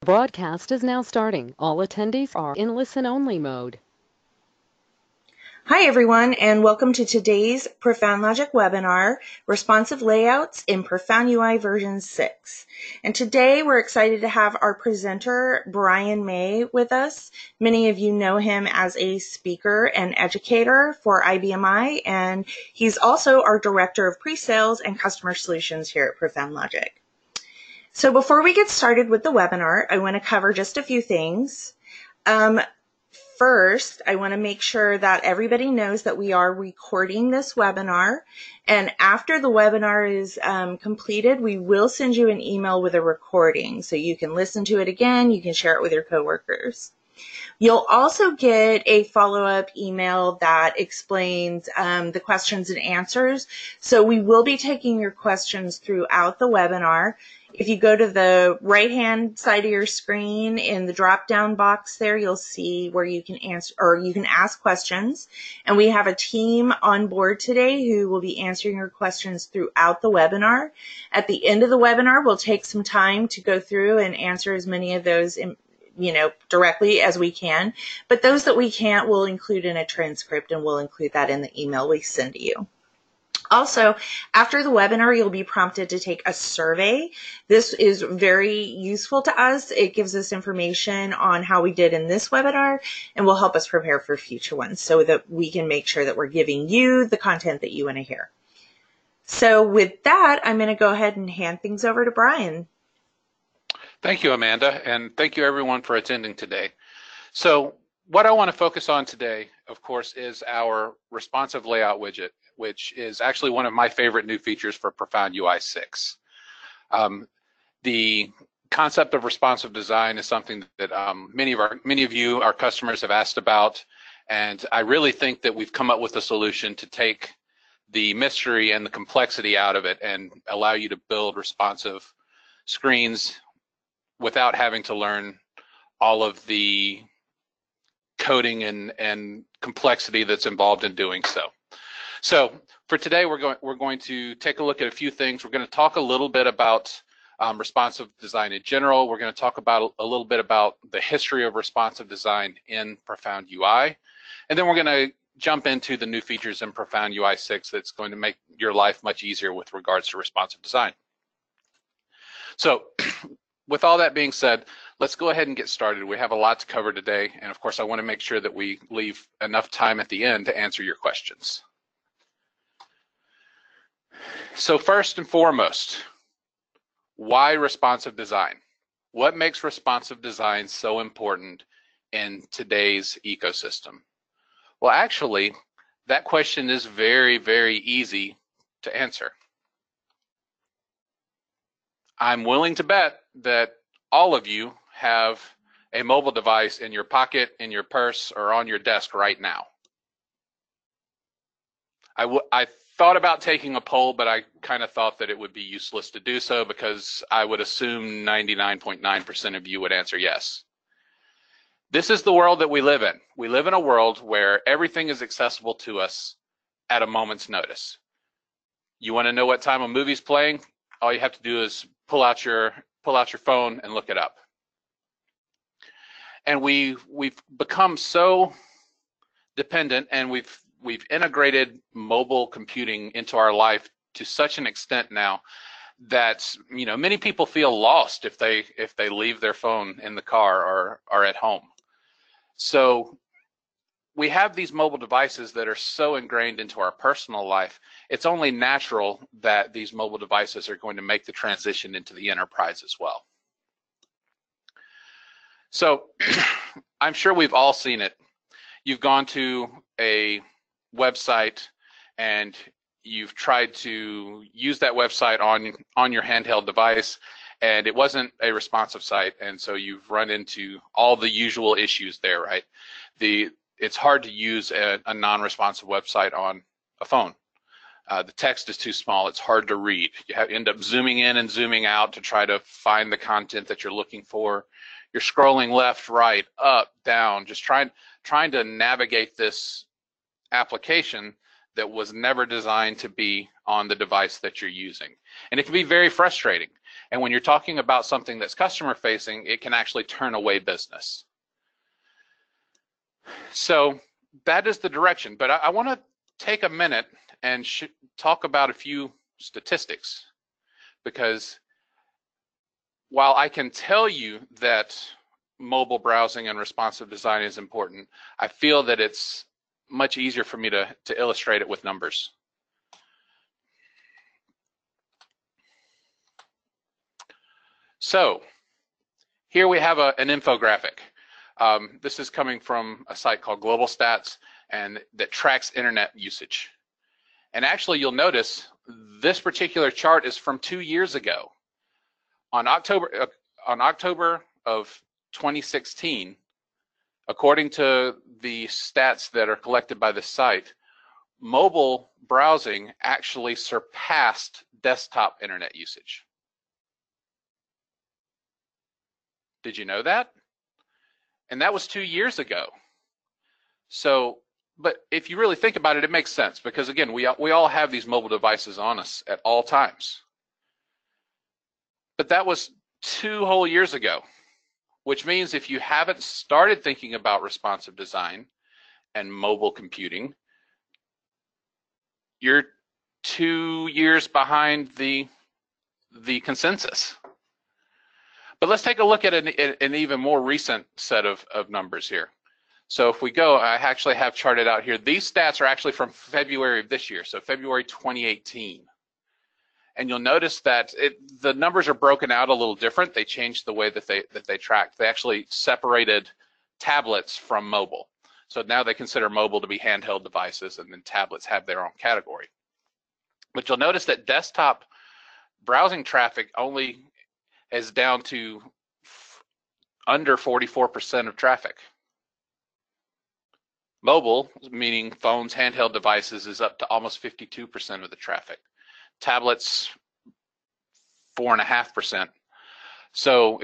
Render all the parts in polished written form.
broadcast is now starting. All attendees are in listen-only mode. Hi, everyone, and welcome to today's Profound Logic webinar, Responsive Layouts in Profound UI version 6. And today we're excited to have our presenter, Brian May, with us. Many of you know him as a speaker and educator for IBMI, and he's also our Director of Pre-Sales and Customer Solutions here at Profound Logic. So before we get started with the webinar, I want to cover just a few things. First, I want to make sure that everybody knows that we are recording this webinar, and after the webinar is completed, we will send you an email with a recording so you can listen to it again, you can share it with your coworkers. You'll also get a follow-up email that explains the questions and answers. So we will be taking your questions throughout the webinar. If you go to the right-hand side of your screen in the drop-down box there, you'll see where you can answer or you can ask questions. And we have a team on board today who will be answering your questions throughout the webinar. At the end of the webinar, we'll take some time to go through and answer as many of those directly as we can. But those that we can't, we'll include in a transcript, and we'll include that in the email we send to you. Also, after the webinar, you'll be prompted to take a survey. This is very useful to us. It gives us information on how we did in this webinar and will help us prepare for future ones so that we can make sure that we're giving you the content that you want to hear. So with that, I'm going to go ahead and hand things over to Brian. Thank you, Amanda, and thank you everyone for attending today. So what I want to focus on today, of course, is our responsive layout widget, which is actually one of my favorite new features for Profound UI 6. The concept of responsive design is something that many of you, our customers, have asked about, and I really think that we've come up with a solution to take the mystery and the complexity out of it and allow you to build responsive screens without having to learn all of the coding and complexity that's involved in doing so. So for today, we're going to take a look at a few things. We're going to talk a little bit about responsive design in general. We're going to talk about a little bit about the history of responsive design in Profound UI. And then we're going to jump into the new features in Profound UI 6 that's going to make your life much easier with regards to responsive design. So with all that being said, let's go ahead and get started. We have a lot to cover today, and of course I want to make sure that we leave enough time at the end to answer your questions. So first and foremost, why responsive design? What makes responsive design so important in today's ecosystem? Well, actually, that question is very, very easy to answer. I'm willing to bet that all of you have a mobile device in your pocket, in your purse, or on your desk right now. I thought about taking a poll, but I kind of thought that it would be useless to do so because I would assume 99.9% of you would answer yes. This is the world that we live in. We live in a world where everything is accessible to us at a moment's notice. You want to know what time a movie's playing? All you have to do is pull out your phone and look it up. And we've become so dependent, and we've integrated mobile computing into our life to such an extent now that many people feel lost if they leave their phone in the car or at home. So we have these mobile devices that are so ingrained into our personal life, it's only natural that these mobile devices are going to make the transition into the enterprise as well. So I'm sure we've all seen it. You've gone to a website and you've tried to use that website on your handheld device, and it wasn't a responsive site, and so you've run into all the usual issues there, right? It's hard to use a non-responsive website on a phone. The text is too small, it's hard to read. You end up zooming in and zooming out to try to find the content that you're looking for. You're scrolling left, right, up, down, just trying to navigate this application that was never designed to be on the device that you're using. And it can be very frustrating. And when you're talking about something that's customer facing, it can actually turn away business. So that is the direction. But I want to take a minute and talk about a few statistics, because while I can tell you that mobile browsing and responsive design is important, I feel that it's much easier for me to illustrate it with numbers. So here we have an infographic. This is coming from a site called Global Stats, and that tracks internet usage. And actually, you'll notice this particular chart is from 2 years ago. On October of 2016, according to the stats that are collected by the site, mobile browsing actually surpassed desktop internet usage. Did you know that? And that was 2 years ago. So, but if you really think about it, it makes sense, because again, we all have these mobile devices on us at all times. But that was 2 whole years ago, which means if you haven't started thinking about responsive design and mobile computing, you're 2 years behind the consensus. But let's take a look at an even more recent set of numbers here. So if we go, I actually have charted out here, these stats are actually from February of this year, so February 2018. And you'll notice that the numbers are broken out a little different. They changed the way that they tracked. They actually separated tablets from mobile. So now they consider mobile to be handheld devices, and then tablets have their own category. But you'll notice that desktop browsing traffic only is down to under 44% of traffic. Mobile, meaning phones, handheld devices, is up to almost 52% of the traffic. Tablets, 4.5%. So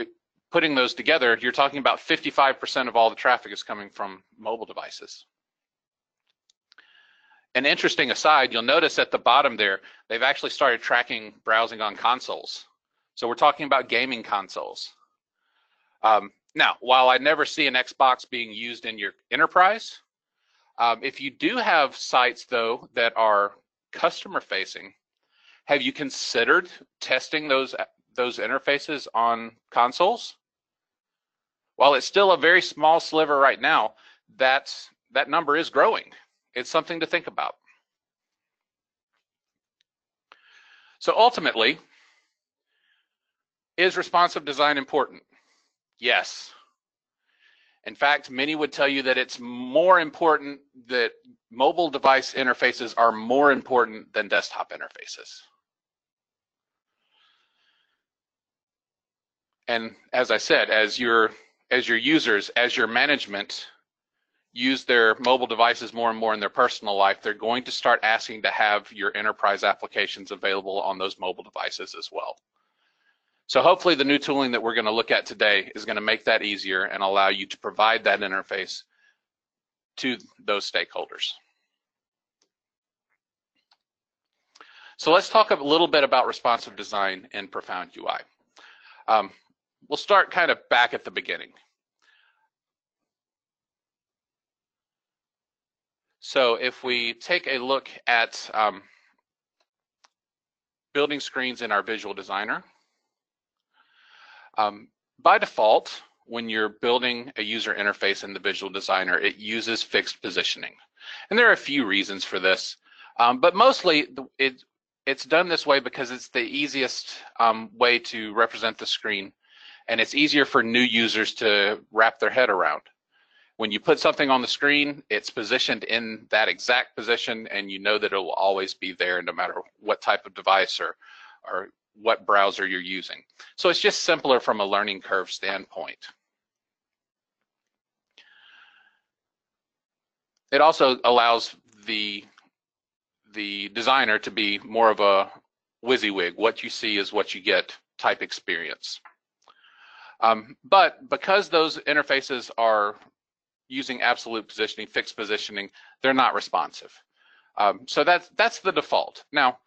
putting those together, you're talking about 55% of all the traffic is coming from mobile devices. An interesting aside, you'll notice at the bottom there, they've actually started tracking browsing on consoles. So we're talking about gaming consoles. Now, while I never see an Xbox being used in your enterprise, if you do have sites though that are customer facing, have you considered testing those interfaces on consoles? While it's still a very small sliver right now, that number is growing. It's something to think about. So ultimately, is responsive design important? Yes. In fact, many would tell you that it's more important, that mobile device interfaces are more important than desktop interfaces. And as I said, as your users, as your management use their mobile devices more and more in their personal life, they're going to start asking to have your enterprise applications available on those mobile devices as well. So hopefully the new tooling that we're going to look at today is going to make that easier and allow you to provide that interface to those stakeholders. So let's talk a little bit about responsive design in Profound UI. We'll start kind of back at the beginning. So if we take a look at building screens in our visual designer, by default, when you're building a user interface in the visual designer, it uses fixed positioning. And there are a few reasons for this, but mostly it's done this way because it's the easiest way to represent the screen, and it's easier for new users to wrap their head around. When you put something on the screen, it's positioned in that exact position, and you know that it will always be there no matter what type of device or what browser you're using. So it's just simpler from a learning curve standpoint. It also allows the designer to be more of a WYSIWYG, what you see is what you get type experience. But because those interfaces are using absolute positioning, fixed positioning, they're not responsive. So that's the default. Now,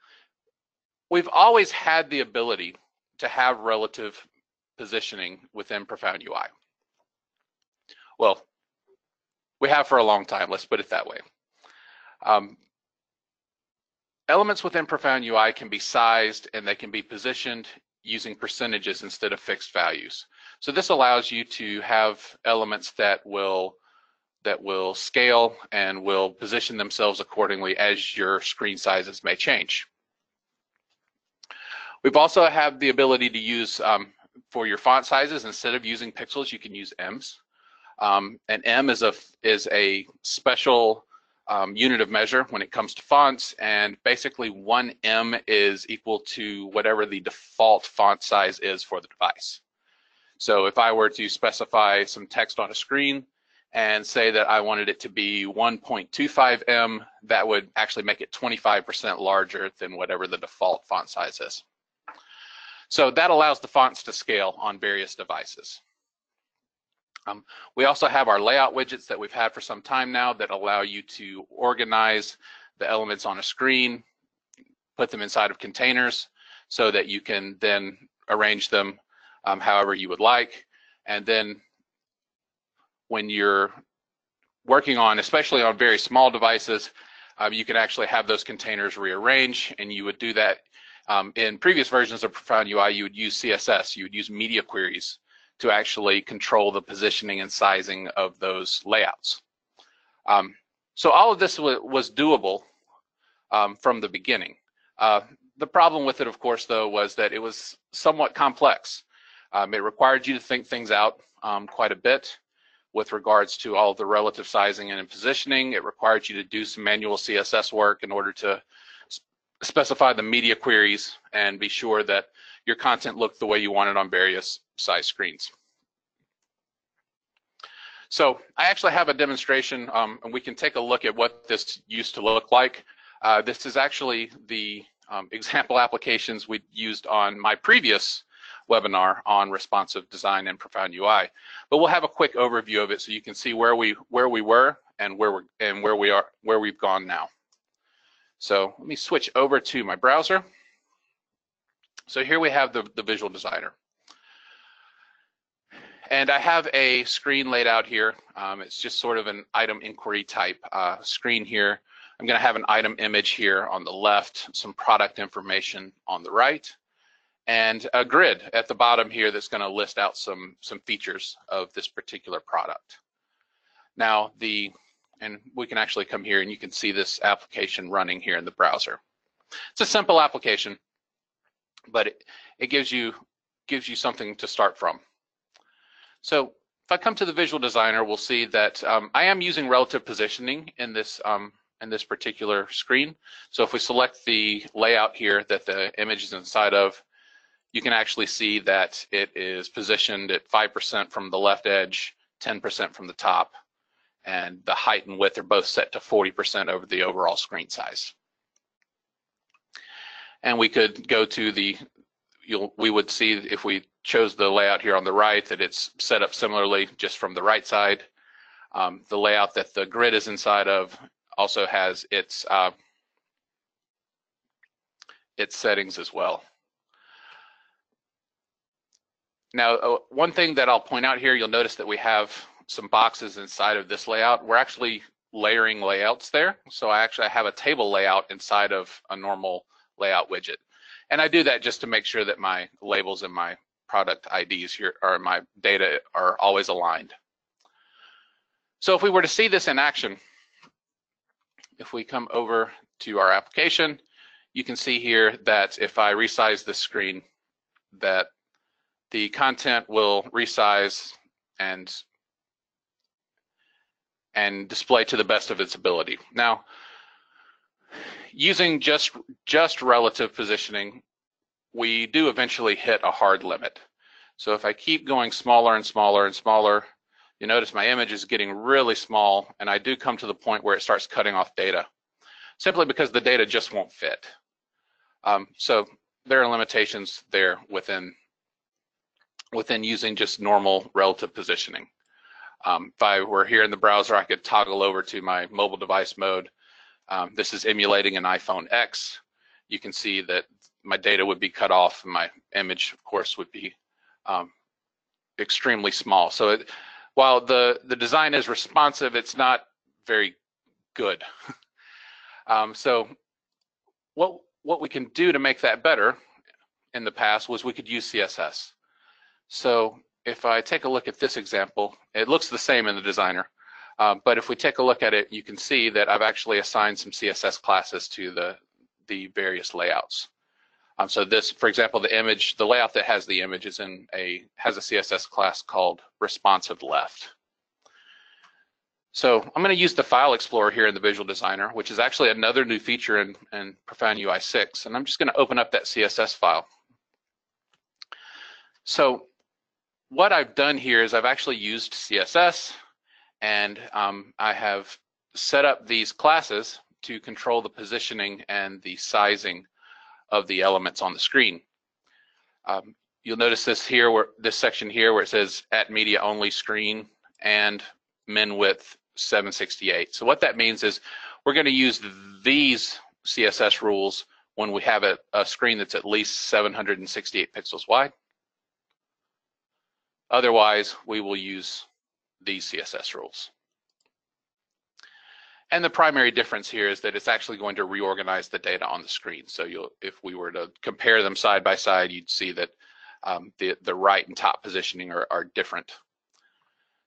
we've always had the ability to have relative positioning within Profound UI? Well, we have for a long time, let's put it that way. Elements within Profound UI can be sized and they can be positioned using percentages instead of fixed values. So this allows you to have elements that will scale and will position themselves accordingly as your screen sizes may change. We've also have the ability to use, for your font sizes, instead of using pixels, you can use ems. And em is a special unit of measure when it comes to fonts, and basically 1 em is equal to whatever the default font size is for the device. So if I were to specify some text on a screen and say that I wanted it to be 1.25 em, that would actually make it 25% larger than whatever the default font size is. So that allows the fonts to scale on various devices. We also have our layout widgets that we've had for some time now that allow you to organize the elements on a screen, put them inside of containers so that you can then arrange them however you would like. And then when you're working on, especially on very small devices, you can actually have those containers rearrange, and you would do that in previous versions of Profound UI. You would use CSS, you would use media queries to actually control the positioning and sizing of those layouts. So all of this was doable from the beginning. The problem with it, of course, though, was that it was somewhat complex. It required you to think things out quite a bit with regards to all of the relative sizing and positioning. It required you to do some manual CSS work in order to specify the media queries and be sure that your content looked the way you wanted on various size screens. So I actually have a demonstration, and we can take a look at what this used to look like. This is actually the example applications we used on my previous webinar on responsive design and Profound UI. But we'll have a quick overview of it so you can see where we were and where we've gone now. So let me switch over to my browser. So here we have the Visual Designer. And I have a screen laid out here. It's just sort of an item inquiry type screen here. I'm going to have an item image here on the left, some product information on the right, and a grid at the bottom here that's going to list out some features of this particular product. Now, and we can actually come here and you can see this application running here in the browser. It's a simple application, but it gives you something to start from. So if I come to the Visual Designer, we'll see that I am using relative positioning in this particular screen. So if we select the layout here that the image is inside of, you can actually see that it is positioned at 5% from the left edge, 10% from the top, and the height and width are both set to 40% over the overall screen size. And we could go to we would see if we chose the layout here on the right that it's set up similarly just from the right side. The layout that the grid is inside of also has its settings as well. Now, one thing that I'll point out here, you'll notice that we have some boxes inside of this layout. We're actually layering layouts there. So I actually have a table layout inside of a normal layout widget. And I do that just to make sure that my labels and my product IDs here, or my data, are always aligned. So if we were to see this in action, if we come over to our application, you can see here that if I resize the screen, that the content will resize and display to the best of its ability. Now, using just relative positioning, we do eventually hit a hard limit. So if I keep going smaller and smaller and smaller, you notice my image is getting really small, and I do come to the point where it starts cutting off data, simply because the data just won't fit. So there are limitations there within using just normal relative positioning. If I were here in the browser, I could toggle over to my mobile device mode. This is emulating an iPhone X. You can see that my data would be cut off, and my image, of course, would be extremely small. So while the design is responsive, it's not very good. So what we can do to make that better in the past was we could use CSS. So if I take a look at this example, it looks the same in the designer, but if we take a look at it, you can see that I've actually assigned some CSS classes to the various layouts. So this, for example, the layout that has the image has a CSS class called responsive left. So I'm going to use the File Explorer here in the Visual Designer, which is actually another new feature in Profound UI 6, and I'm just going to open up that CSS file. So what I've done here is I've actually used CSS, and I have set up these classes to control the positioning and the sizing of the elements on the screen. You'll notice this section here where it says at media only screen and min width 768. So what that means is we're going to use these CSS rules when we have a screen that's at least 768 pixels wide. Otherwise, we will use these CSS rules. And the primary difference here is that it's actually going to reorganize the data on the screen. So if we were to compare them side by side, you'd see that the right and top positioning are different.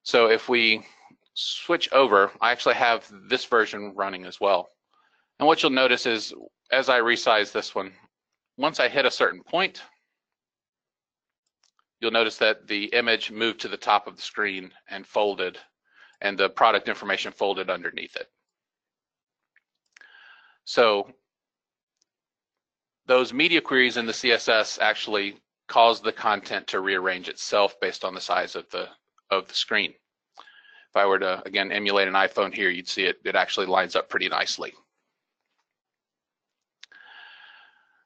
So if we switch over, I actually have this version running as well. And what you'll notice is as I resize this one, once I hit a certain point, you'll notice that the image moved to the top of the screen and folded, and the product information folded underneath it. So those media queries in the CSS actually cause the content to rearrange itself based on the size of the screen. If I were to, again, emulate an iPhone here, you'd see it actually lines up pretty nicely.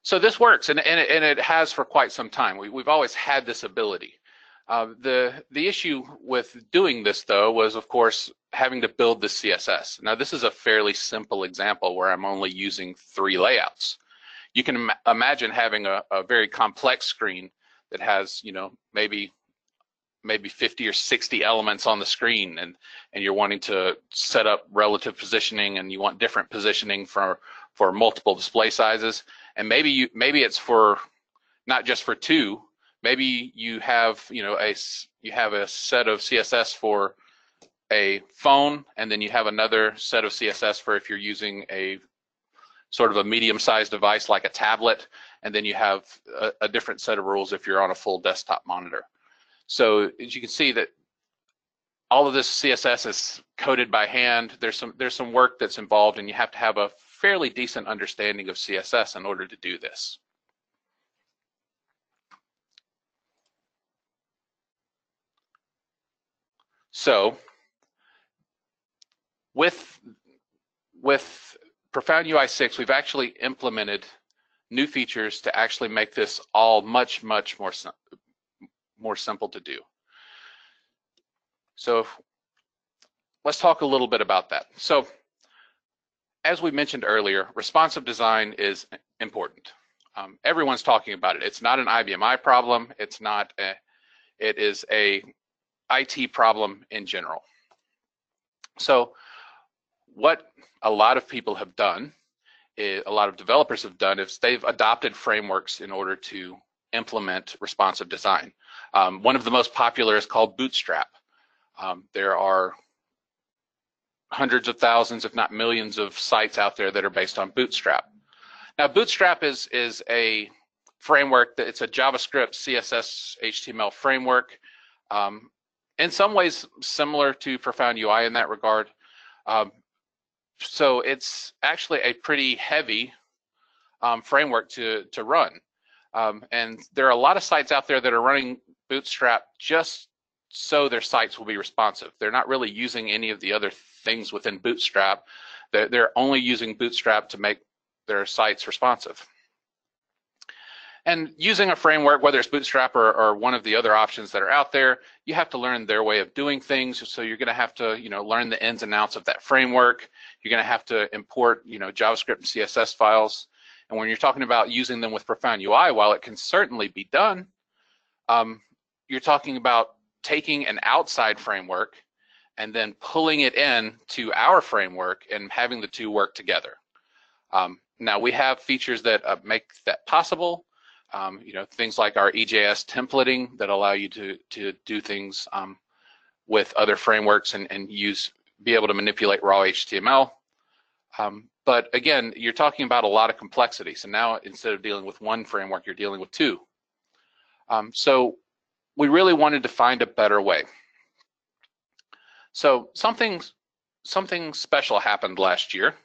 So this works, and it has for quite some time. We've always had this ability. The issue with doing this, though, was, of course, having to build the CSS. Now, this is a fairly simple example where I'm only using 3 layouts. You can imagine having a very complex screen that has, maybe 50 or 60 elements on the screen, and you're wanting to set up relative positioning, and you want different positioning for multiple display sizes. And maybe it's for not just for 2. Maybe you have a set of CSS for a phone, and then you have another set of CSS for if you're using a sort of a medium-sized device like a tablet, and then you have a different set of rules if you're on a full desktop monitor. So as you can see that all of this CSS is coded by hand. There's some work that's involved, and you have to have a fairly decent understanding of CSS in order to do this. So with Profound UI 6, we've actually implemented new features to actually make this all much more simple to do. So let's talk a little bit about that. So as we mentioned earlier, responsive design is important. Everyone's talking about it. It's not an IBMI problem. It is a IT problem in general. So what a lot of people have done, a lot of developers have done, is they've adopted frameworks in order to implement responsive design. One of the most popular is called Bootstrap. There are hundreds of thousands, if not millions, of sites out there that are based on Bootstrap. Now, Bootstrap is a framework it's a JavaScript, CSS, HTML framework. In some ways similar to Profound UI in that regard. So it's actually a pretty heavy framework to run. And there are a lot of sites out there that are running Bootstrap just so their sites will be responsive. They're not really using any of the other things within Bootstrap. They're only using Bootstrap to make their sites responsive. And using a framework, whether it's Bootstrap or one of the other options that are out there, you have to learn their way of doing things. So you're going to have to, learn the ins and outs of that framework. You're going to have to import, JavaScript and CSS files. And when you're talking about using them with Profound UI, while it can certainly be done, you're talking about taking an outside framework and then pulling it in to our framework and having the two work together. Now we have features that make that possible. Things like our EJS templating that allow you to do things with other frameworks and be able to manipulate raw HTML. But again, you're talking about a lot of complexity. So now instead of dealing with one framework, you're dealing with two. So we really wanted to find a better way. So something special happened last year.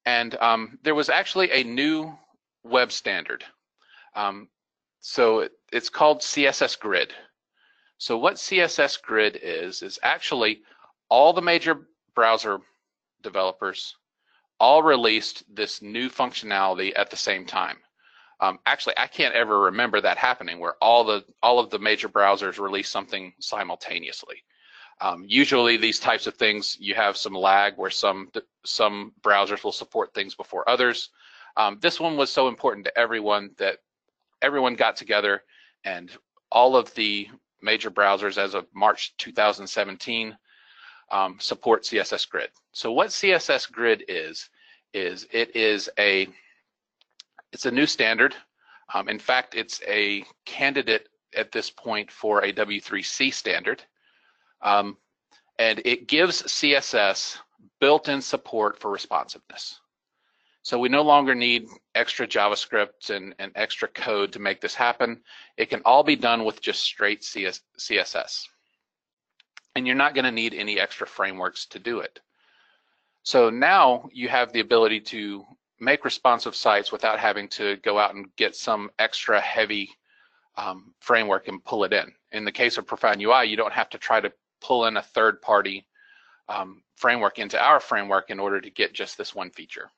And there was actually a new web standard. So it's called CSS Grid. So what CSS Grid is actually all the major browser developers all released this new functionality at the same time. Actually, I can't ever remember that happening where all of the major browsers release something simultaneously. Usually these types of things, you have some lag where some browsers will support things before others. This one was so important to everyone that everyone got together, and all of the major browsers as of March 2017 support CSS Grid. So what CSS Grid is it's a new standard. In fact, it's a candidate at this point for a W3C standard. And it gives CSS built-in support for responsiveness. So we no longer need extra JavaScript and extra code to make this happen. It can all be done with just straight CSS. And you're not going to need any extra frameworks to do it. So now you have the ability to make responsive sites without having to go out and get some extra heavy framework and pull it in. In the case of Profound UI, you don't have to try to pull in a third-party framework into our framework in order to get just this one feature.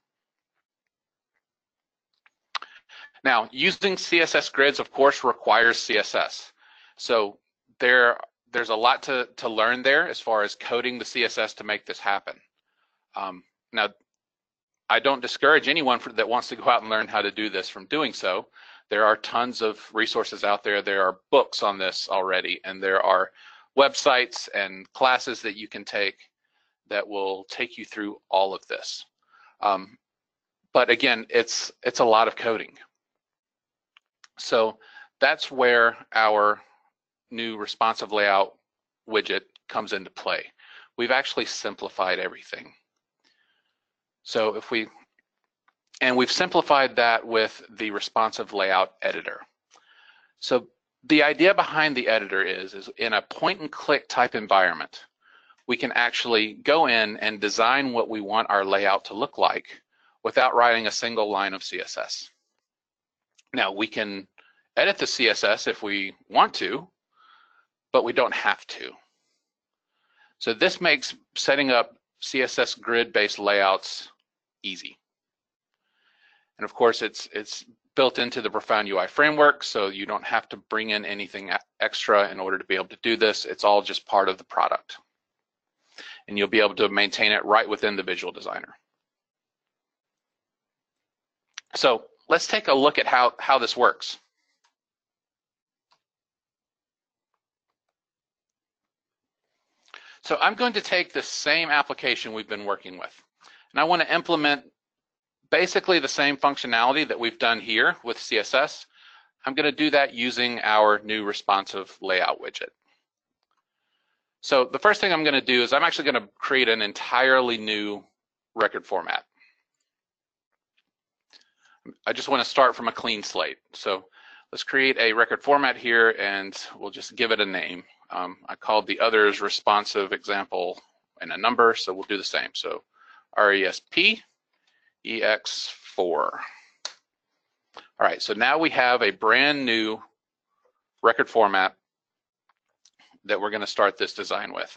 Now, using CSS grids, of course, requires CSS. So there's a lot to learn there as far as coding the CSS to make this happen. Now, I don't discourage anyone that wants to go out and learn how to do this from doing so. There are tons of resources out there. There are books on this already, and there are websites and classes that you can take that will take you through all of this. But again, it's a lot of coding. So that's where our new responsive layout widget comes into play. We've actually simplified everything. So we've simplified that with the responsive layout editor. So the idea behind the editor is in a point and click type environment, we can actually go in and design what we want our layout to look like without writing a single line of CSS. Now, we can edit the CSS if we want to, but we don't have to. So this makes setting up CSS grid-based layouts easy. And of course, it's built into the Profound UI framework, so you don't have to bring in anything extra in order to be able to do this. It's all just part of the product. And you'll be able to maintain it right within the Visual Designer. So let's take a look at how this works. So I'm going to take the same application we've been working with, and I want to implement basically the same functionality that we've done here with CSS. I'm going to do that using our new responsive layout widget. So the first thing I'm going to do is I'm actually going to create an entirely new record format. I just want to start from a clean slate. So let's create a record format here, and we'll just give it a name. I called the others responsive example and a number, so we'll do the same. So RESP EX4. All right, so now we have a brand new record format that we're going to start this design with.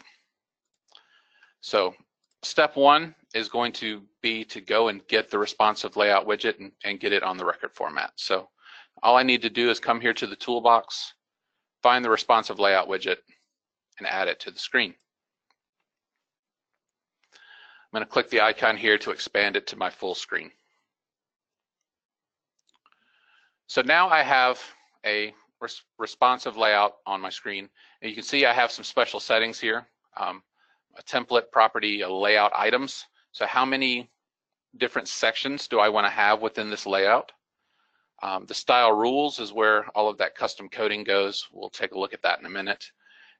So step one is going to be to go and get the responsive layout widget and get it on the record format. So all I need to do is come here to the toolbox, find the responsive layout widget, and add it to the screen. I'm going to click the icon here to expand it to my full screen. So now I have a responsive layout on my screen. And you can see I have some special settings here. A template, property, a layout, items. So how many different sections do I want to have within this layout? The style rules is where all of that custom coding goes. We'll take a look at that in a minute.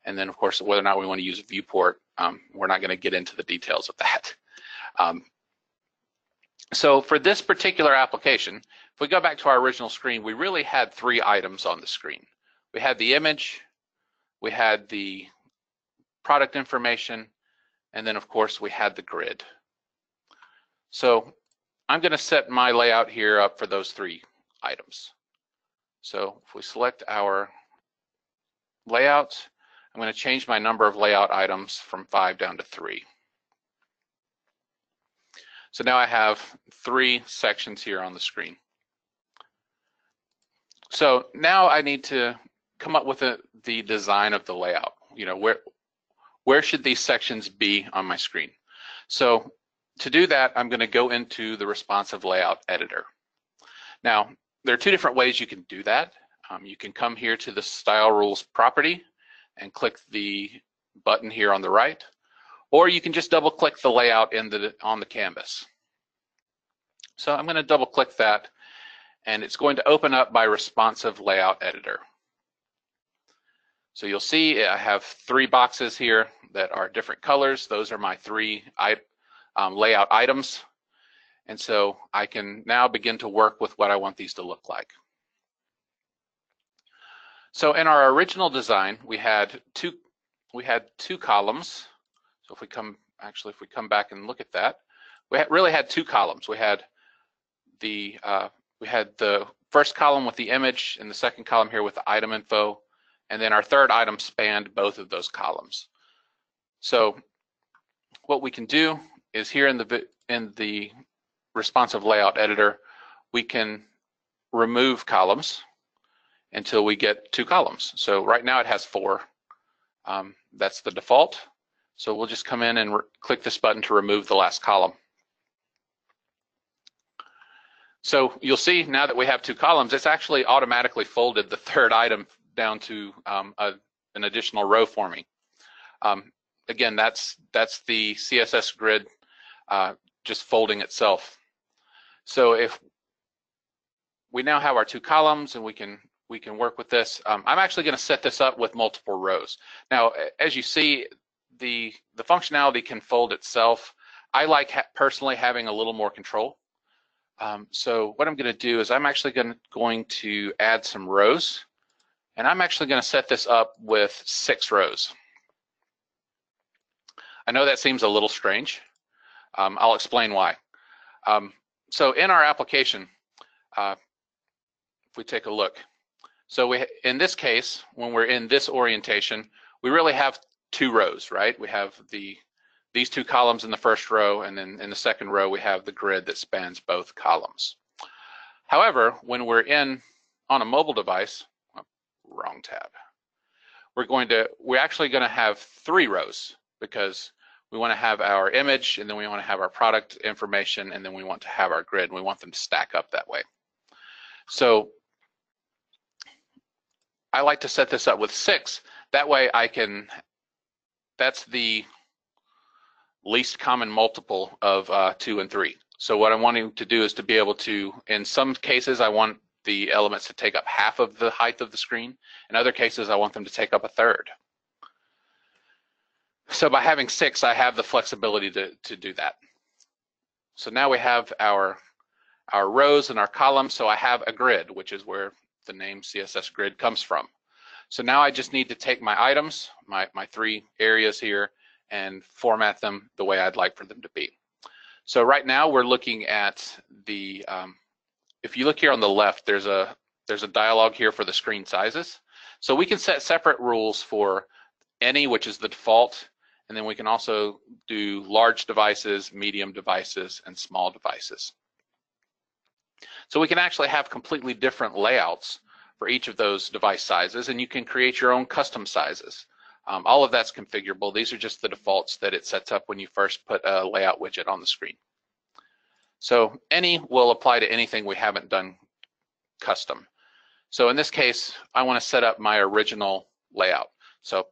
And then, of course, whether or not we want to use a viewport, we're not going to get into the details of that. So for this particular application, if we go back to our original screen, we really had 3 items on the screen. We had the image, we had the product information, and then, of course, we had the grid. So I'm going to set my layout here up for those 3 items. So if we select our layout, I'm going to change my number of layout items from 5 down to 3. So now I have 3 sections here on the screen. So now I need to come up with the design of the layout. You know, where should these sections be on my screen? So to do that, I'm going to go into the responsive layout editor. Now, there are 2 different ways you can do that. You can come here to the style rules property and click the button here on the right, or you can just double click the layout on the canvas. So I'm going to double click that, and it's going to open up my responsive layout editor. So you'll see I have 3 boxes here that are different colors. Those are my 3 layout items. And so I can now begin to work with what I want these to look like. So in our original design, we had two columns. So if we come back and look at that, we really had 2 columns. We had the first column with the image and the second column here with the item info, and then our 3rd item spanned both of those columns. So what we can do is here in the responsive layout editor, we can remove columns until we get 2 columns. So right now it has 4. That's the default. So we'll just come in and click this button to remove the last column. So you'll see now that we have 2 columns, it's actually automatically folded the 3rd item down to an additional row for me. Again, that's the CSS Grid just folding itself. So if we now have our 2 columns and we can work with this, I'm actually going to set this up with multiple rows. Now, as you see, the functionality can fold itself. I like personally having a little more control. So what I'm going to do is I'm actually going to add some rows, and I'm actually going to set this up with 6 rows. I know that seems a little strange. I'll explain why. So in our application, if we take a look, so in this case, when we're in this orientation, we really have 2 rows, right? We have these 2 columns in the first row, and then in the second row, we have the grid that spans both columns. However, when we're on a mobile device, wrong tab, we're actually going to have 3 rows, because we want to have our image, and then we want to have our product information, and then we want to have our grid, and we want them to stack up that way. So I like to set this up with 6. That way that's the least common multiple of 2 and 3. So what I'm wanting to do is to be able to, in some cases, I want the elements to take up half of the height of the screen. In other cases, I want them to take up a 1/3. So by having 6, I have the flexibility to do that. So now we have our rows and our columns. So I have a grid, which is where the name CSS Grid comes from. So now I just need to take my items, my 3 areas here, and format them the way I'd like for them to be. So right now we're looking at if you look here on the left, there's a dialog here for the screen sizes. So we can set separate rules for any, which is the default, and then we can also do large devices, medium devices, and small devices. So we can actually have completely different layouts for each of those device sizes, and you can create your own custom sizes. All of that's configurable. These are just the defaults that it sets up when you first put a layout widget on the screen. So any will apply to anything we haven't done custom. So in this case, I want to set up my original layout. So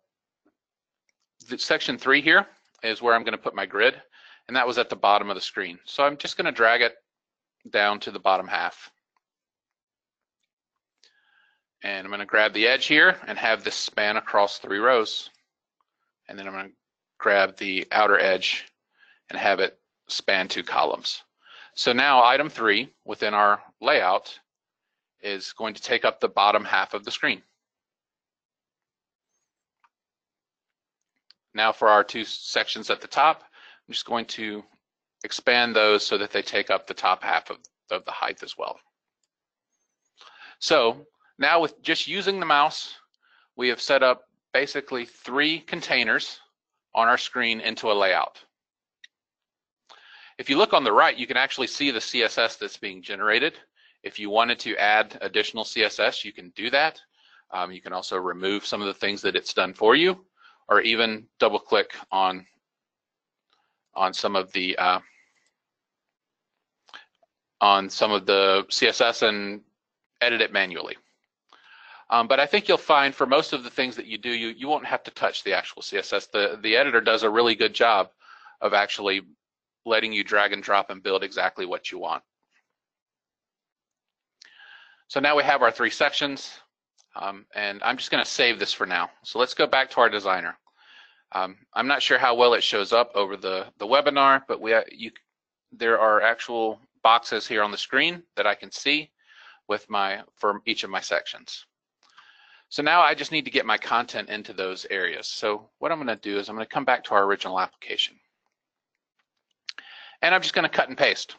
section 3 here is where I'm going to put my grid, and that was at the bottom of the screen. So I'm just going to drag it down to the bottom half. And I'm going to grab the edge here and have this span across 3 rows. And then I'm going to grab the outer edge and have it span 2 columns. So now item 3 within our layout is going to take up the bottom half of the screen. Now for our 2 sections at the top, I'm just going to expand those so that they take up the top half of the height as well. So now with just using the mouse, we have set up basically 3 containers on our screen into a layout. If you look on the right, you can actually see the CSS that's being generated. If you wanted to add additional CSS, you can do that. You can also remove some of the things that it's done for you, or even double click on some of the CSS and edit it manually. But I think you'll find for most of the things that you do, you won't have to touch the actual CSS. The editor does a really good job of actually letting you drag and drop and build exactly what you want. So now we have our 3 sections, and I'm just going to save this for now. So let's go back to our designer. I'm not sure how well it shows up over the webinar, but there are actual boxes here on the screen that I can see for each of my sections. So now I just need to get my content into those areas. So what I'm going to do is I'm going to come back to our original application. And I'm just going to cut and paste.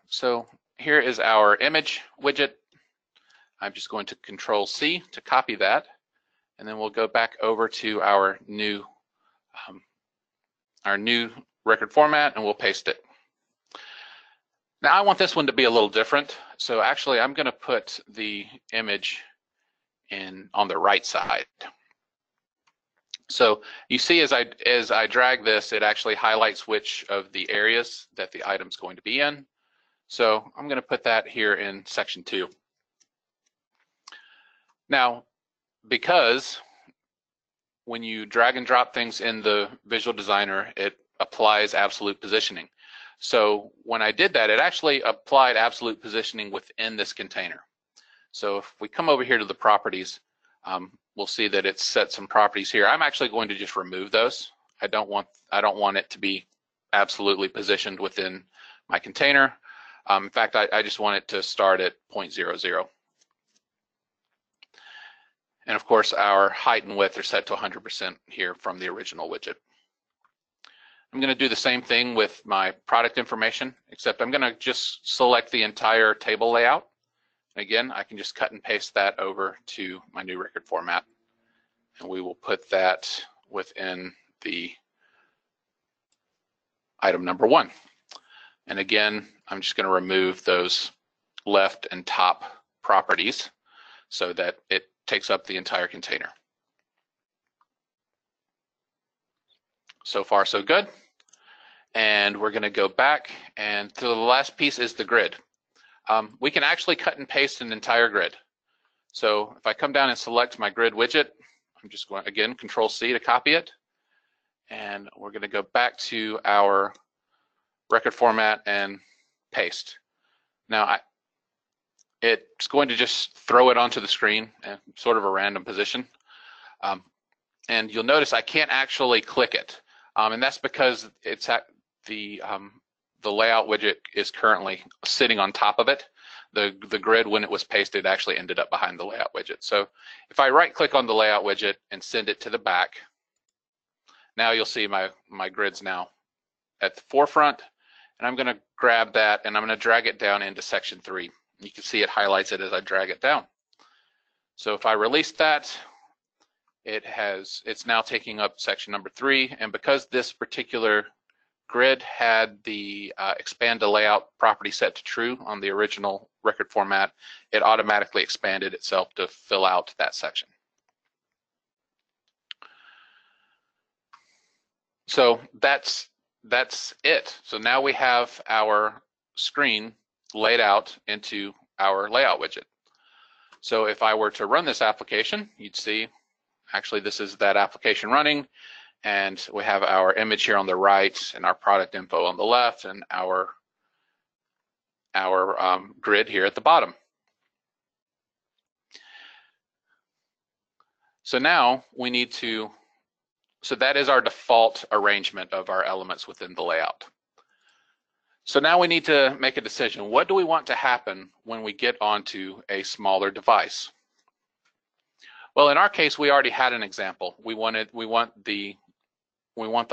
So here is our image widget. I'm just going to Control-C to copy that. And then we'll go back over to our new record format, and we'll paste it. Now I want this one to be a little different. So actually I'm going to put the image on the right side. So you see as I drag this, it actually highlights which of the areas that the item's going to be in. So I'm going to put that here in section 2. Now, because when you drag and drop things in the Visual Designer, it applies absolute positioning. So when I did that, it actually applied absolute positioning within this container. So if we come over here to the properties, we'll see that it's set some properties here. I'm actually going to just remove those. I don't want it to be absolutely positioned within my container. In fact, I just want it to start at 0.00. And of course, our height and width are set to 100% here from the original widget. I'm going to do the same thing with my product information, except I'm going to just select the entire table layout. Again, I can just cut and paste that over to my new record format. And we will put that within the item number 1. And again, I'm just going to remove those left and top properties so that it takes up the entire container. So far, so good. And we're going to go back, and to the last piece is the grid. We can actually cut and paste an entire grid. So if I come down and select my grid widget, I'm just going, again, Control-C to copy it. And we're going to go back to our record format and paste. Now, it's going to just throw it onto the screen in sort of a random position. And you'll notice I can't actually click it. And that's because it's at the layout widget is currently sitting on top of it. The grid, when it was pasted, actually ended up behind the layout widget. So if I right click on the layout widget and send it to the back, now you'll see my grid's now at the forefront, and I'm going to grab that and I'm going to drag it down into section 3. You can see it highlights it as I drag it down. So if I release that, it's now taking up section number 3, and because this particular grid had the expand to layout property set to true on the original record format, it automatically expanded itself to fill out that section. So that's it. So now we have our screen laid out into our layout widget. So if I were to run this application, you'd see, actually this is that application running, and we have our image here on the right and our product info on the left and our grid here at the bottom. So now we need to, so that is our default arrangement of our elements within the layout. So now we need to make a decision. What do we want to happen when we get onto a smaller device? Well, in our case, we already had an example. We want the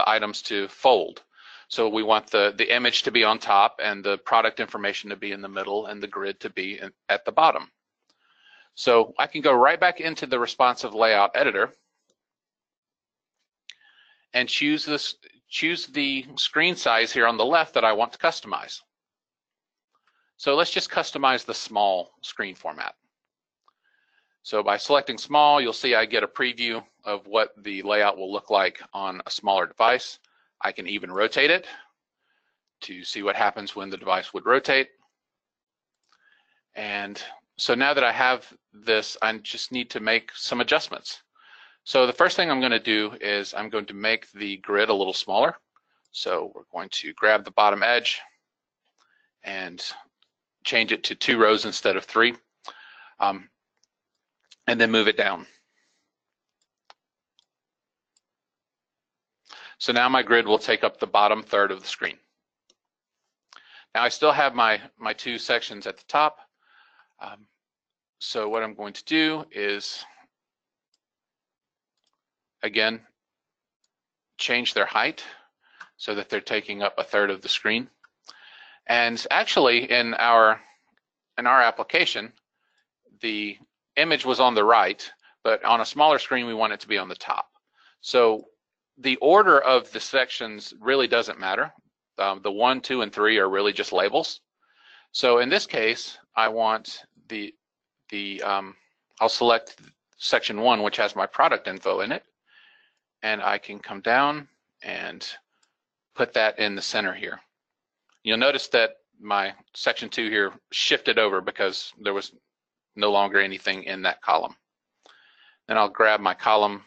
items to fold. So we want the image to be on top and the product information to be in the middle and the grid to be at the bottom. So I can go right back into the responsive layout editor and choose the screen size here on the left that I want to customize. So let's just customize the small screen format. So by selecting small, you'll see I get a preview of what the layout will look like on a smaller device. I can even rotate it to see what happens when the device would rotate. And so now that I have this, I just need to make some adjustments. So the first thing I'm going to do is I'm going to make the grid a little smaller. So we're going to grab the bottom edge and change it to 2 rows instead of 3, and then move it down. So now my grid will take up the bottom third of the screen. Now I still have my 2 sections at the top. So what I'm going to do is, again, change their height so that they're taking up a third of the screen. And actually in our application, the image was on the right, but on a smaller screen we want it to be on the top. So the order of the sections really doesn't matter. The 1, 2, and 3 are really just labels. So in this case, I want I'll select section 1, which has my product info in it, and I can come down and put that in the center here. You'll notice that my section 2 here shifted over because there was no longer anything in that column. Then I'll grab my column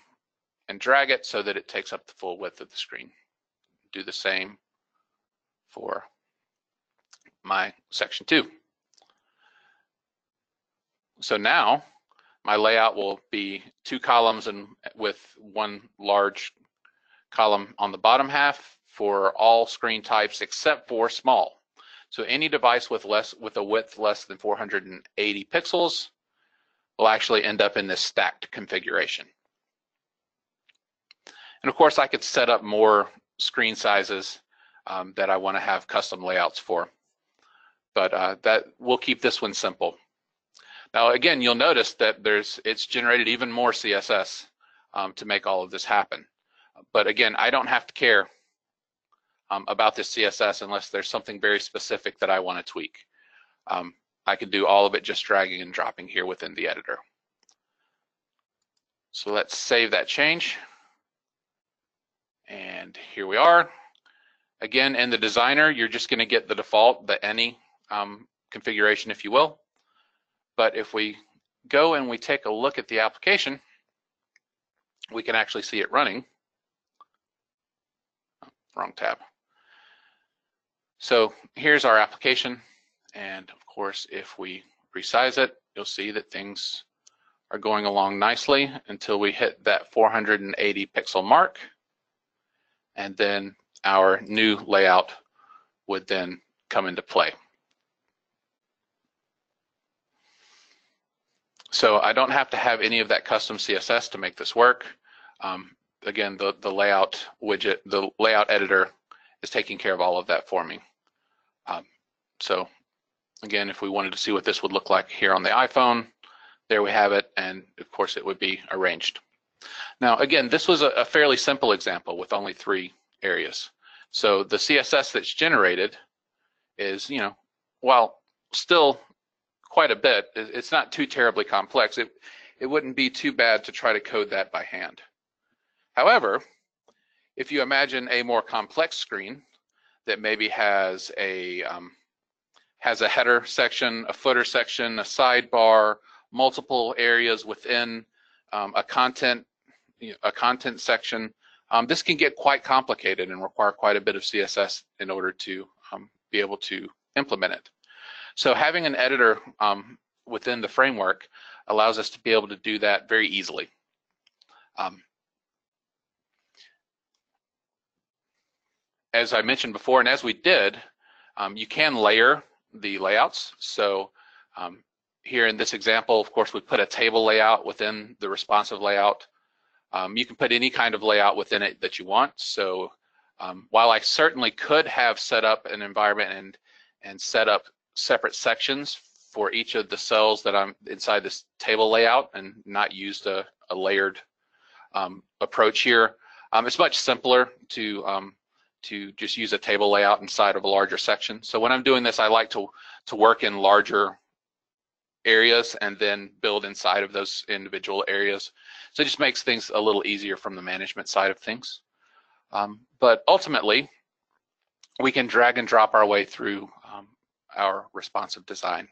and drag it so that it takes up the full width of the screen. Do the same for my section 2. So now my layout will be 2 columns and with 1 large column on the bottom half for all screen types except for small. So any device with a width less than 480 pixels will actually end up in this stacked configuration. And of course I could set up more screen sizes that I want to have custom layouts for, but that we'll keep this one simple. Now again, you'll notice that it's generated even more CSS to make all of this happen. But again, I don't have to care about this CSS unless there's something very specific that I want to tweak. I can do all of it just dragging and dropping here within the editor. So let's save that change. And here we are. Again, in the designer, you're just going to get the default, the any configuration, if you will. But if we go and we take a look at the application, we can actually see it running. Oh, wrong tab. So here's our application. And of course, if we resize it, you'll see that things are going along nicely until we hit that 480 pixel mark. And then our new layout would then come into play. So I don't have to have any of that custom CSS to make this work. Again, the layout widget, the layout editor is taking care of all of that for me. So again, if we wanted to see what this would look like here on the iPhone, there we have it, and of course it would be arranged. Now again, this was a fairly simple example with only 3 areas. So the CSS that's generated is, while still quite a bit, it's not too terribly complex. It wouldn't be too bad to try to code that by hand. However, if you imagine a more complex screen that maybe has a header section, a footer section, a sidebar, multiple areas within a content section, this can get quite complicated and require quite a bit of CSS in order to be able to implement it. So having an editor within the framework allows us to be able to do that very easily. As I mentioned before, and as we did, you can layer the layouts. So here in this example, of course, we put a table layout within the responsive layout. You can put any kind of layout within it that you want. So while I certainly could have set up an environment and set up separate sections for each of the cells that I'm inside this table layout and not used a layered approach here, it's much simpler to just use a table layout inside of a larger section. So when I'm doing this, I like to work in larger areas and then build inside of those individual areas. So it just makes things a little easier from the management side of things. But ultimately, we can drag and drop our way through our responsive design.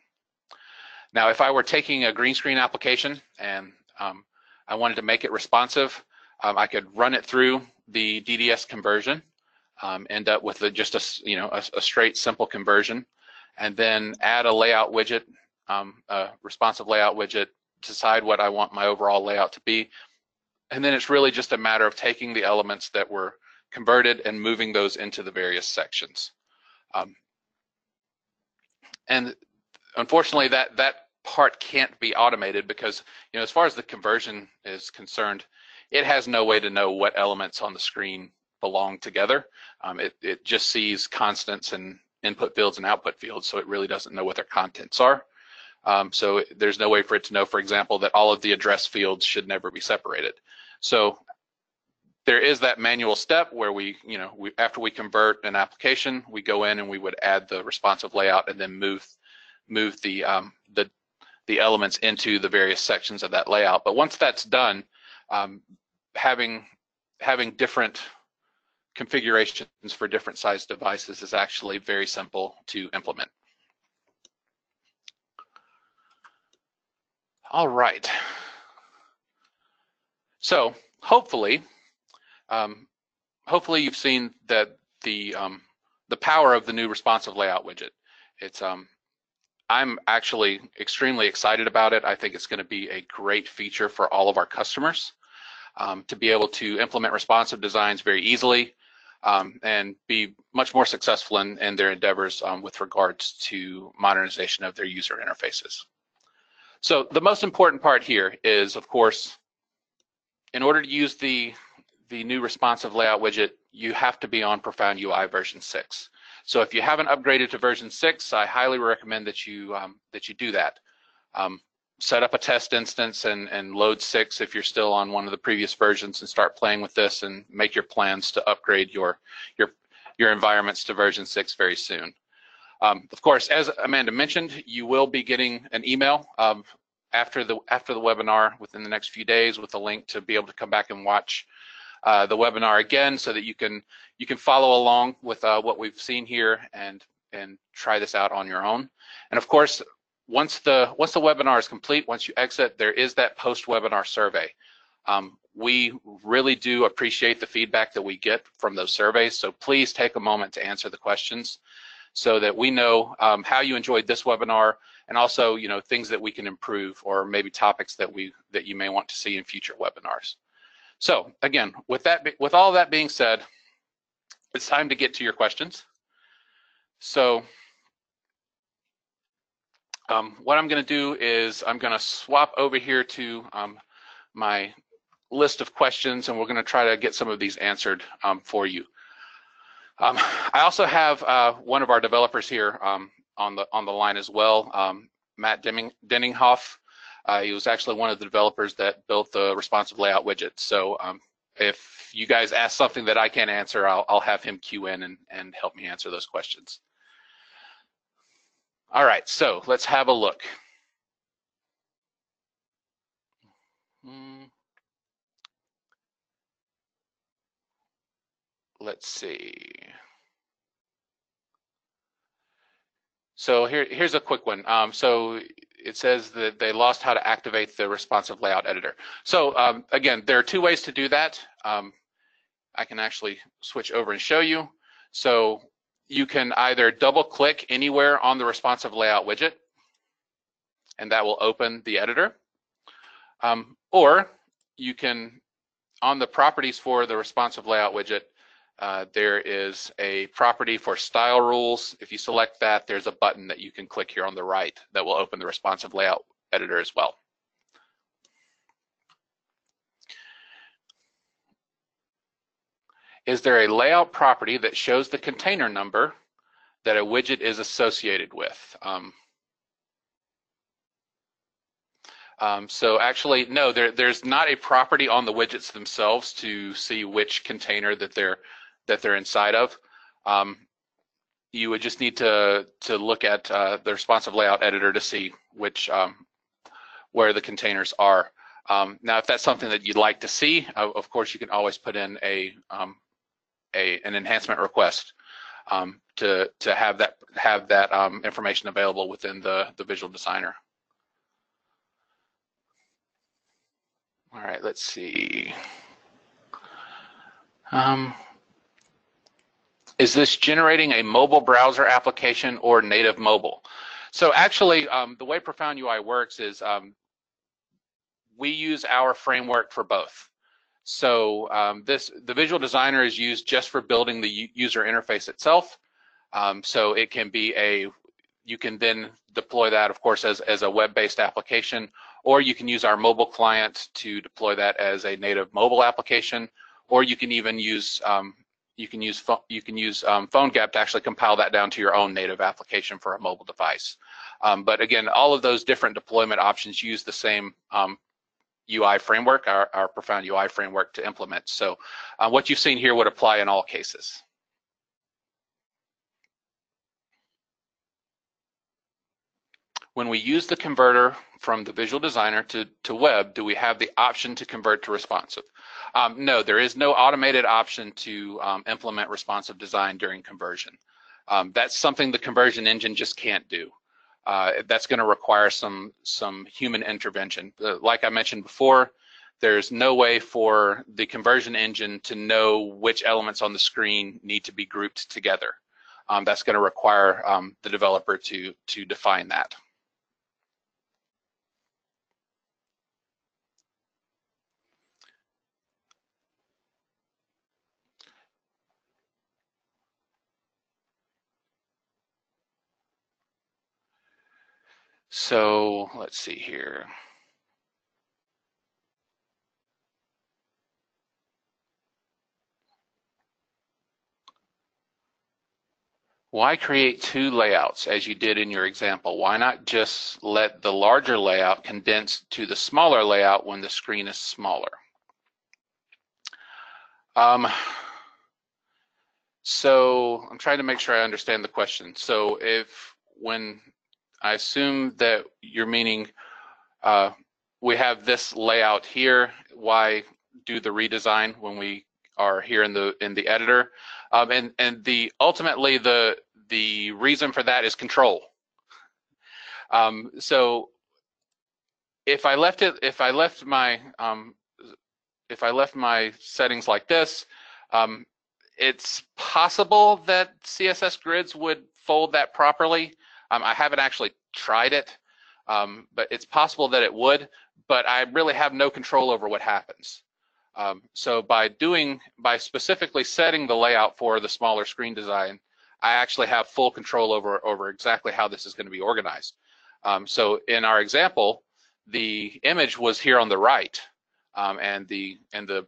Now, if I were taking a green screen application and I wanted to make it responsive, I could run it through the DDS conversion, end up with just a straight simple conversion, and then add a layout widget, a responsive layout widget, decide what I want my overall layout to be, and then it's really just a matter of taking the elements that were converted and moving those into the various sections. And unfortunately, that part can't be automated because, as far as the conversion is concerned, it has no way to know what elements on the screen belong together. It just sees constants and input fields and output fields, so it really doesn't know what their contents are. So there's no way for it to know, for example, that all of the address fields should never be separated. So there is that manual step where after we convert an application, we go in and we would add the responsive layout and then move the elements into the various sections of that layout. But once that's done, having different configurations for different size devices is actually very simple to implement. All right. So hopefully you've seen that the power of the new responsive layout widget. I'm actually extremely excited about it. I think it's going to be a great feature for all of our customers to be able to implement responsive designs very easily and be much more successful in their endeavors with regards to modernization of their user interfaces. So the most important part here is, of course, in order to use the new responsive layout widget, you have to be on Profound UI version 6. So if you haven't upgraded to version 6, I highly recommend that you do that. Set up a test instance and load 6 if you're still on one of the previous versions, and start playing with this and make your plans to upgrade your environments to version 6 very soon. Of course, as Amanda mentioned, you will be getting an email after the webinar within the next few days with a link to be able to come back and watch the webinar again, so that you can follow along with what we've seen here and try this out on your own. And of course, once the webinar is complete, once you exit, there is that post-webinar survey. We really do appreciate the feedback that we get from those surveys, so please take a moment to answer the questions so that we know how you enjoyed this webinar, and also things that we can improve, or maybe topics that you may want to see in future webinars. So again, with all that being said, it's time to get to your questions. So what I'm going to do is I'm going to swap over here to my list of questions, and we're going to try to get some of these answered for you. I also have one of our developers here on the line as well, Matt Denninghoff. He was actually one of the developers that built the responsive layout widget. So if you guys ask something that I can't answer, I'll have him queue in and help me answer those questions. All right, so let's have a look. Let's see. So here's a quick one. So it says that they lost how to activate the responsive layout editor. So again, there are two ways to do that. I can actually switch over and show you. So you can either double click anywhere on the responsive layout widget, and that will open the editor. Or you can, on the properties for the responsive layout widget, there is a property for style rules. If you select that, there's a button that you can click here on the right that will open the responsive layout editor as well. Is there a layout property that shows the container number that a widget is associated with? So actually, no, there's not a property on the widgets themselves to see which container that they're inside of. You would just need to look at the responsive layout editor to see which where the containers are. Now, if that's something that you'd like to see, of course, you can always put in an enhancement request to have that information available within the Visual Designer. All right, let's see. Is this generating a mobile browser application or native mobile? So actually, the way Profound UI works is we use our framework for both. So the Visual Designer is used just for building the user interface itself. So it can be you can then deploy that, of course, as a web-based application, or you can use our mobile client to deploy that as a native mobile application, or you can even use PhoneGap to actually compile that down to your own native application for a mobile device. But again, all of those different deployment options use the same UI framework, our Profound UI framework, to implement. So what you've seen here would apply in all cases. When we use the converter from the Visual Designer to web, do we have the option to convert to responsive? No, there is no automated option to implement responsive design during conversion. That's something the conversion engine just can't do. That's going to require some human intervention. Like I mentioned before, there's no way for the conversion engine to know which elements on the screen need to be grouped together. That's going to require the developer to define that. So let's see here. Why create two layouts as you did in your example? Why not just let the larger layout condense to the smaller layout when the screen is smaller? So I'm trying to make sure I understand the question. So when I assume that you're meaning we have this layout here, why do the redesign when we are here in the editor? And ultimately the reason for that is control. So if I left my settings like this, it's possible that CSS Grids would fold that properly. I haven't actually tried it, but it's possible that it would, but I really have no control over what happens. So by specifically setting the layout for the smaller screen design, I actually have full control over exactly how this is going to be organized. So in our example, the image was here on the right, and the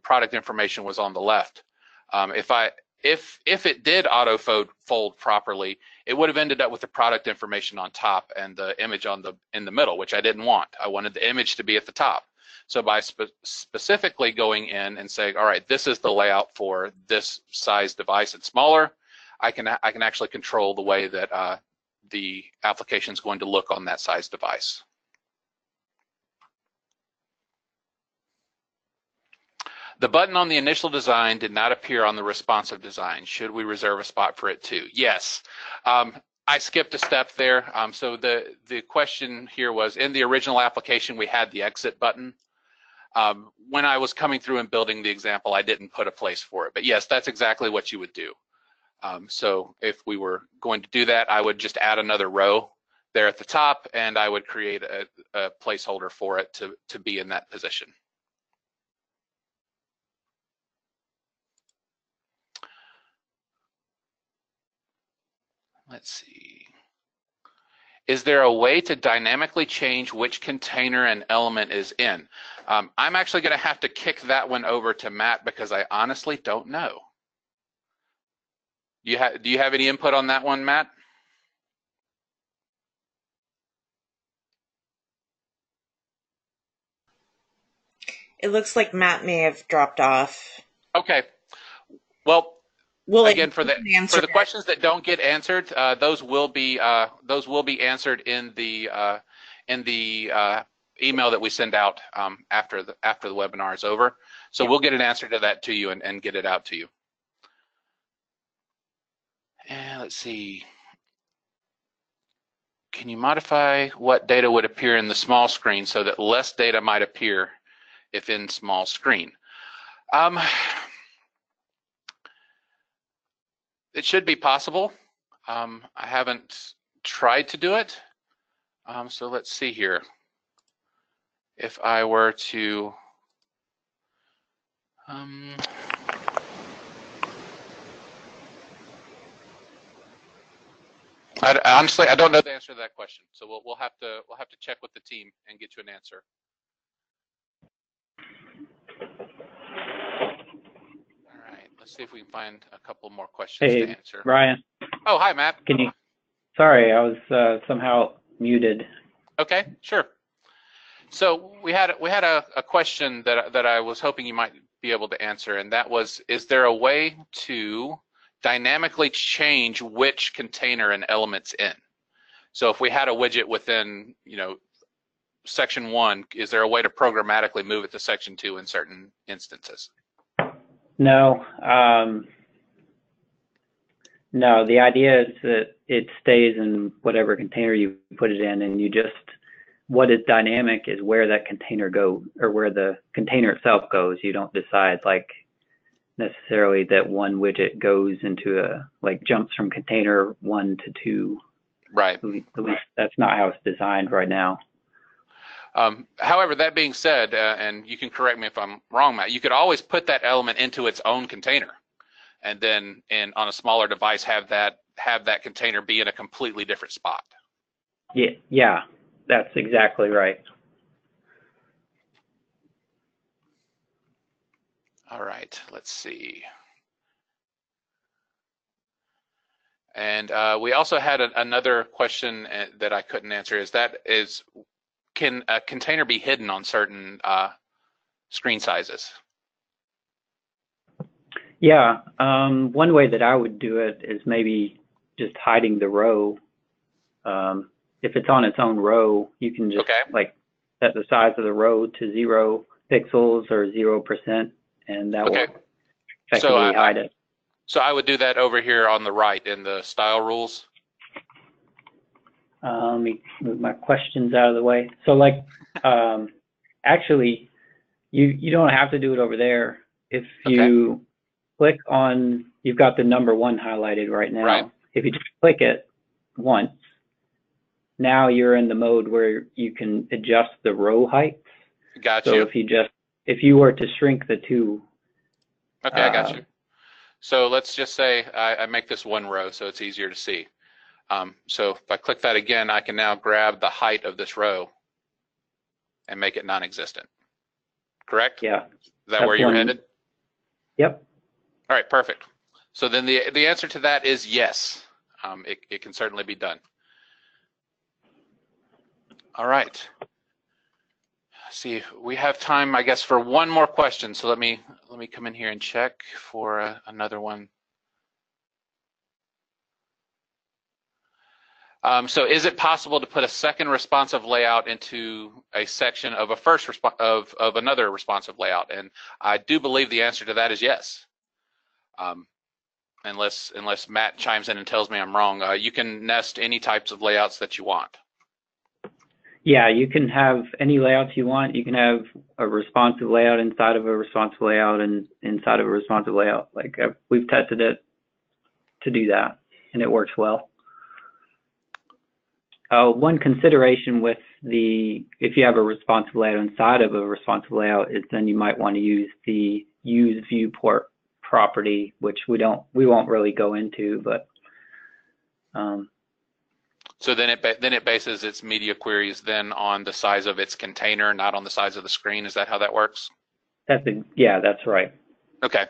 product information was on the left. If it did auto fold properly, it would have ended up with the product information on top and the image in the middle, which I didn't want. I wanted the image to be at the top. So by specifically going in and saying, all right, this is the layout for this size device and smaller, I can actually control the way that the application is going to look on that size device. The button on the initial design did not appear on the responsive design. Should we reserve a spot for it too? Yes. I skipped a step there. So the question here was, in the original application, we had the exit button. When I was coming through and building the example, I didn't put a place for it. But yes, that's exactly what you would do. So if we were going to do that, I would just add another row there at the top, and I would create a placeholder for it to be in that position. Let's see. Is there a way to dynamically change which container an element is in? I'm actually going to have to kick that one over to Matt because I honestly don't know. Do you have any input on that one, Matt? It looks like Matt may have dropped off. Okay. Well, again, for the answer questions that don't get answered, those will be answered in the email that we send out after the webinar is over. So we'll get an answer to that to you and get it out to you. And let's see. Can you modify what data would appear in the small screen so that less data might appear if in small screen? It should be possible. I haven't tried to do it. So let's see here. If I were to, honestly, I don't know the answer to that question. So we'll have to check with the team and get you an answer. All right, let's see if we can find a couple more questions to answer. Ryan. Oh, hi, Matt. Sorry, I was somehow muted. Okay, sure. So we had a question that I was hoping you might be able to answer, and that was, is there a way to dynamically change which container an element's in? So if we had a widget within, section 1, is there a way to programmatically move it to section 2 in certain instances? No. No, the idea is that it stays in whatever container you put it in, and what is dynamic is where that container goes, or where the container itself goes. You don't decide necessarily that one widget goes into jumps from container 1 to 2. Right. At least that's not how it's designed right now. However, that being said, and you can correct me if I'm wrong, Matt, you could always put that element into its own container, and then on a smaller device have that container be in a completely different spot. Yeah, that's exactly right. All right, let's see. And we also had another question that I couldn't answer. Can a container be hidden on certain screen sizes? Yeah, one way that I would do it is maybe just hiding the row. If it's on its own row, you can just set the size of the row to 0 pixels or 0%, and that will effectively hide it. So I would do that over here on the right in the style rules. Let me move my questions out of the way. So actually, you don't have to do it over there. If you click on, you've got the number 1 highlighted right now. Right. If you just click it once, now you're in the mode where you can adjust the row heights. Got you. So if you were to shrink the 2. Okay, I got you. So let's just say I make this 1 row so it's easier to see. So if I click that again, I can now grab the height of this row and make it non-existent. Correct? Yeah. Is that where you're headed? Yep. All right, perfect. So then the answer to that is yes. It can certainly be done. All right. See, we have time, I guess, for one more question. So let me come in here and check for another one. So is it possible to put a second responsive layout into a section of of another responsive layout? And I do believe the answer to that is yes. unless Matt chimes in and tells me I'm wrong, you can nest any types of layouts that you want. Yeah, you can have any layouts you want. You can have a responsive layout inside of a responsive layout and inside of a responsive layout. Like we've tested it to do that, and it works well. One consideration with if you have a responsive layout inside of a responsive layout is then you might want to use the use viewport property, which we won't really go into, but. So then it bases its media queries then on the size of its container, not on the size of the screen. Is that how that works? Yeah, that's right. Okay.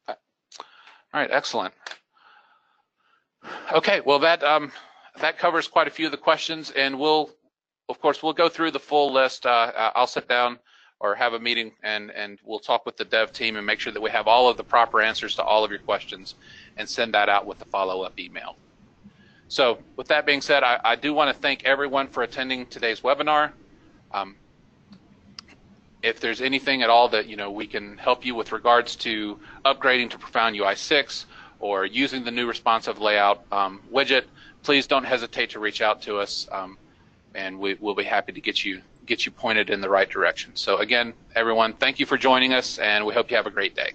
All right, excellent. Okay, well that covers quite a few of the questions, and we'll go through the full list. I'll sit down or have a meeting and we'll talk with the dev team and make sure that we have all of the proper answers to all of your questions and send that out with the follow-up email. So with that being said, I do want to thank everyone for attending today's webinar. If there's anything at all that we can help you with regards to upgrading to Profound UI 6 or using the new responsive layout widget, please don't hesitate to reach out to us, and we'll be happy to get you pointed in the right direction. So again, everyone, thank you for joining us, and we hope you have a great day.